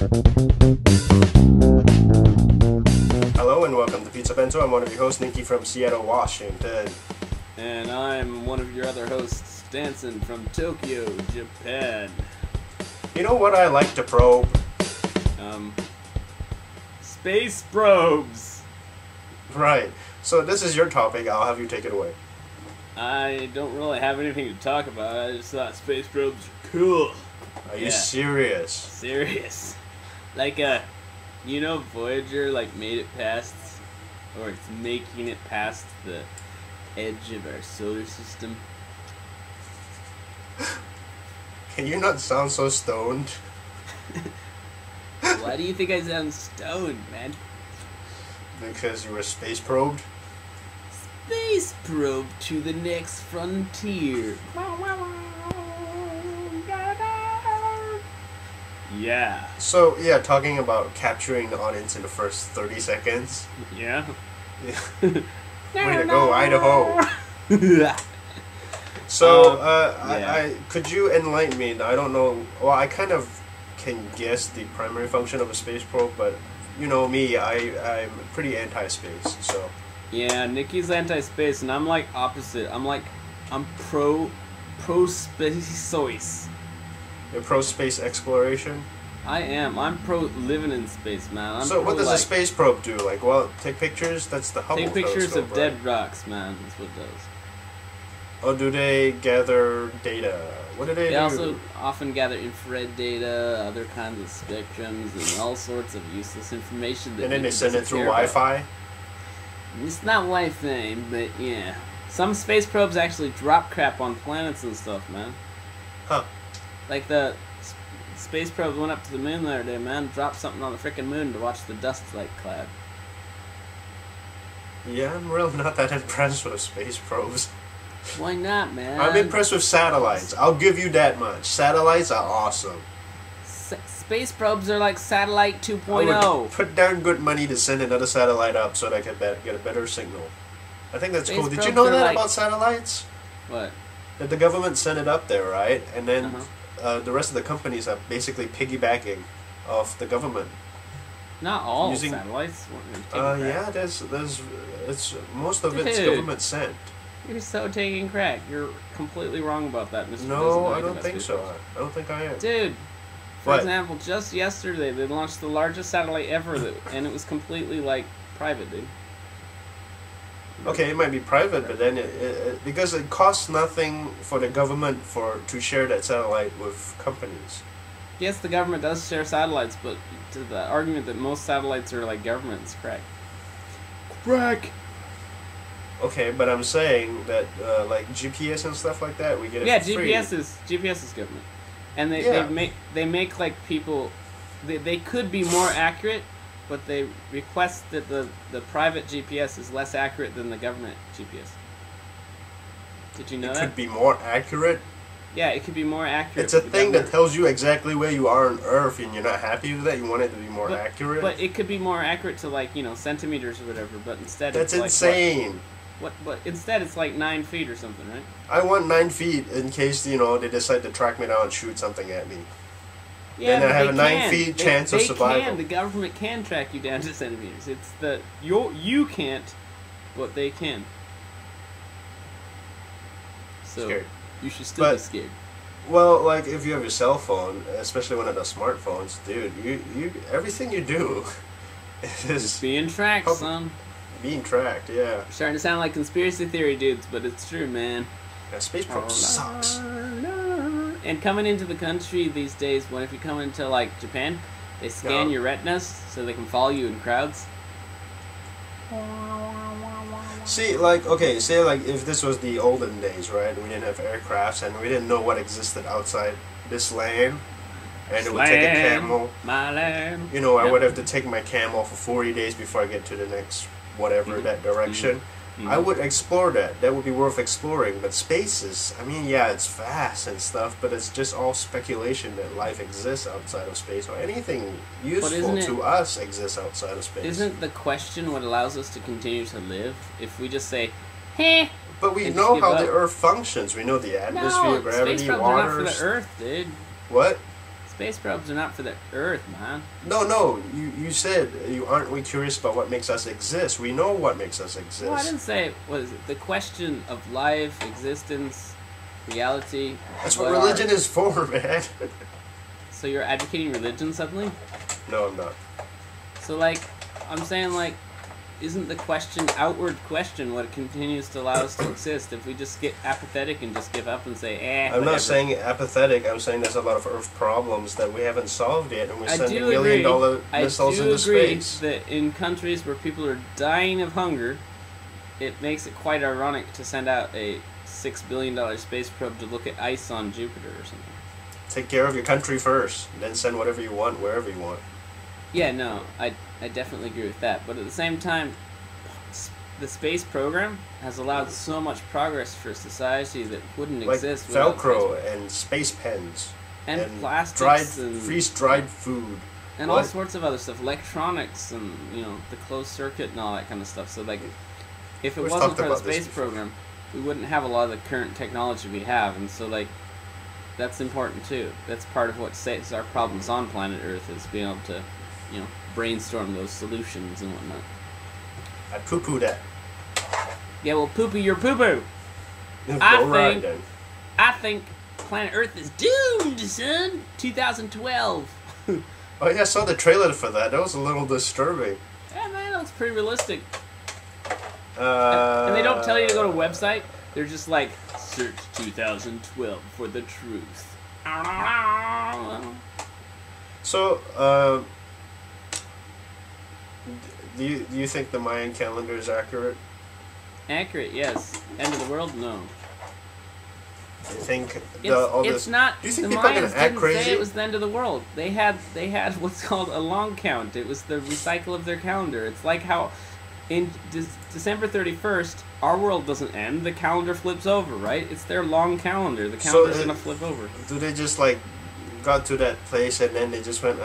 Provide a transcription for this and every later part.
Hello and welcome to Pizzabento. I'm one of your hosts, Nikki from Seattle, Washington. And I'm one of your other hosts, Stanson from Tokyo, Japan. You know what I like to probe? Space probes. Right. So this is your topic. I'll have you take it away. I don't really have anything to talk about. I just thought space probes are cool. Are you serious? Serious. Like, Voyager, made it past, or it's making it past the edge of our solar system. Can you not sound so stoned? Why do you think I sound stoned, man? Because you were space probed? Space probe to the next frontier. Yeah. So, yeah, talking about capturing the audience in the first 30 seconds. Yeah. Way to go, Idaho. So, I could you enlighten me? I don't know. Well, I kind of can guess the primary function of a space probe, but you know me, I'm pretty anti-space, so. Yeah, Nikki's anti-space, and I'm like opposite. I'm pro-space. You're pro-space exploration? I am. I'm pro living in space, man. So what does a space probe do? Well, take pictures? That's the Hubble telescope. Take pictures of right? dead rocks, man. That's what it does. Oh, do they gather data? What do they do? They also often gather infrared data, other kinds of spectrums, and all sorts of useless information. And then they send it through Wi-Fi? It's not Wi-Fi, but yeah. Some space probes actually drop crap on planets and stuff, man. Huh. Like the space probe went up to the moon the other day, man. Dropped something on the frickin' moon to watch the dust cloud. Yeah, I'm really not that impressed with space probes. Why not, man? I'm impressed with satellites. I'll give you that much. Satellites are awesome. Space probes are like satellite 2.0. I would put down good money to send another satellite up so that I can get a better signal. I think that's cool. Did you know that about satellites? What? That the government sent it up there, right? And then the rest of the companies are basically piggybacking off the government. Not all satellites. Yeah, there's most of it's government sent. You're so taking crack. You're completely wrong about that, Mr. No, I don't think so. I don't think I am. Dude, for example, just yesterday they launched the largest satellite ever, and it was completely private, dude. Okay, it might be private, but then because it costs nothing for the government to share that satellite with companies. Yes, the government does share satellites, but to the argument that most satellites are government is correct. Crack. Okay, but I'm saying that GPS and stuff like that, we get it for free. GPS is government, and they make people. They could be more accurate, but they request that the private GPS is less accurate than the government GPS. Did you know that? It could be more accurate? Yeah, it could be more accurate. It's a thing that tells you exactly where you are on Earth, and you're not happy with that. You want it to be more accurate. But it could be more accurate to centimeters or whatever. But instead, that's insane. But instead, it's 9 feet or something, right? I want 9 feet in case they decide to track me down and shoot something at me. Yeah, then I have a 9 feet chance of survival. The government can track you down to centimeters. It's you can't, but they can. So scared. You should still be scared. Well, if you have your cell phone, especially one of the smartphones, dude, you everything you do is being tracked, son. Being tracked, yeah. Starting to sound like conspiracy theory dudes, but it's true, man. Yeah, space probe sucks. And coming into the country these days, if you come into Japan, they scan your retinas so they can follow you in crowds. See, okay, say if this was the olden days, right? We didn't have aircrafts and we didn't know what existed outside this land. And it would take a camel. My land. I would have to take my camel for 40 days before I get to the next that direction. I would explore that. That would be worth exploring. But space is, it's vast and stuff, but it's just all speculation that life exists outside of space or anything useful to us exists outside of space. Isn't the question what allows us to continue to live? If we just say, "Heh." But we know how the Earth functions. We know the atmosphere, gravity, space probes water. are not for the Earth, dude. What? Space probes are not for the Earth, man. No. You said aren't we curious about what makes us exist? We know what makes us exist. No, I didn't say it. Was the question of life, existence, reality? That's what religion is for, man. So you're advocating religion suddenly? No, I'm not. So like, I'm saying like, isn't the question outward question what continues to allow us to exist? If we just get apathetic and just give up and say, I'm whatever. not saying apathetic. I'm saying there's a lot of Earth problems that we haven't solved yet, and we're sending $1 million missiles into space. That in countries where people are dying of hunger, it makes it quite ironic to send out a $6 billion space probe to look at ice on Jupiter or something. Take care of your country first, then send whatever you want wherever you want. Yeah, no, I definitely agree with that. But at the same time, the space program has allowed so much progress for society that wouldn't exist without Velcro and space pens and plastics and freeze-dried food and all sorts of other stuff, electronics and the closed circuit and all that kind of stuff. So like, if it wasn't for the space program, we wouldn't have a lot of the current technology we have, and so like, that's important too. That's part of what saves our problems on planet Earth, is being able to brainstorm those solutions and whatnot. I poo-poo that. Yeah, well, poo-poo your poo-poo. I think planet Earth is doomed, son. 2012. Oh yeah, I saw the trailer for that. That was a little disturbing. Yeah, man, that looks pretty realistic. And they don't tell you to go to a website. They're just like, search 2012 for the truth. So, do you think the Mayan calendar is accurate? Accurate, yes. End of the world, no. Do you think it's not. Do you think the people are Mayans gonna act didn't crazy? say it was the end of the world. They had what's called a long count. It was the recycle of their calendar. It's like how in December 31st, our world doesn't end. The calendar flips over, right? It's their long calendar. The calendar's gonna flip over. Do they just like got to that place and then they just went,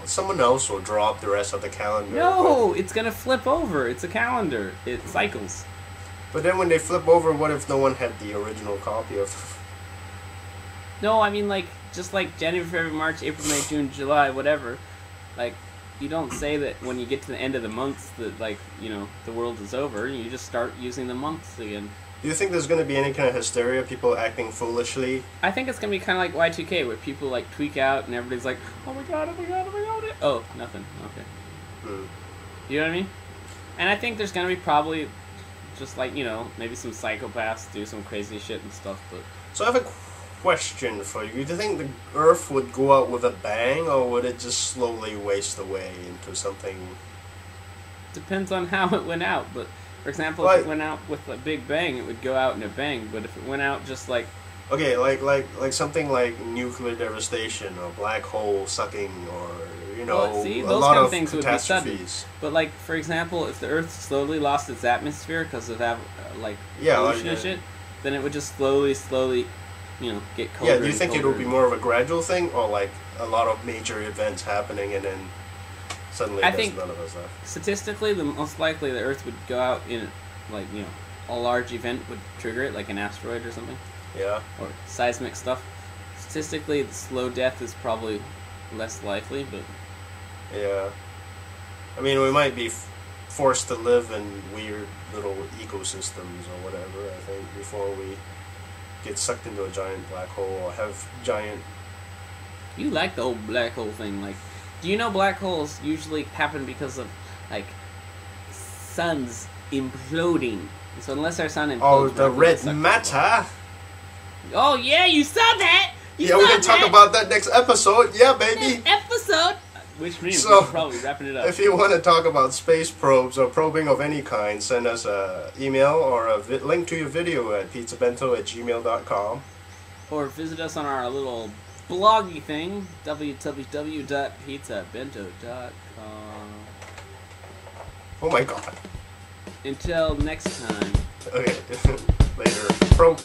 someone else will draw up the rest of the calendar? No, it's gonna flip over. It's a calendar. It cycles. But then when they flip over, what if no one had the original copy of? No, I mean just like January, February, March, April, May, June, July, whatever. Like, you don't say that when you get to the end of the months that the world is over. You just start using the months again. Do you think there's going to be any kind of hysteria, people acting foolishly? I think it's going to be kind of like Y2K, where people like tweak out and everybody's like, oh my god, oh my god, oh my god. Oh, nothing. Okay. You know what I mean? And I think there's going to be probably just like, maybe some psychopaths do some crazy shit and stuff. But so I have a question for you. Do you think the Earth would go out with a bang, or would it just slowly waste away into something? Depends on how it went out, but for example, if it went out with a big bang, it would go out in a bang. But if it went out just like... Okay, like something like nuclear devastation, or black hole sucking, or, well, see, a those lot kind of of things would be sudden. But like, for example, if the Earth slowly lost its atmosphere because of pollution and shit, then it would just slowly, get colder. Yeah, do you think it would be more of a gradual thing, or like a lot of major events happening and then suddenly none of us left? Statistically, the most likely the Earth would go out in, a large event would trigger it, like an asteroid or something. Yeah. Or seismic stuff. Statistically, the slow death is probably less likely, but... Yeah. I mean, we might be forced to live in weird little ecosystems or whatever, I think, before we get sucked into a giant black hole or have giant... You like the whole black hole thing, do you know black holes usually happen because of, suns imploding? So unless our sun implodes... Oh, the red matter! Oh, yeah, you saw that! We're going to talk about that next episode. Yeah, baby! Next episode! Which means we're probably wrapping it up. If you want to talk about space probes or probing of any kind, send us an email or a link to your video at pizzabento@gmail.com. Or visit us on our little bloggy thing, www.pizzabento.com. Oh my god. Until next time. Okay, later. Probe.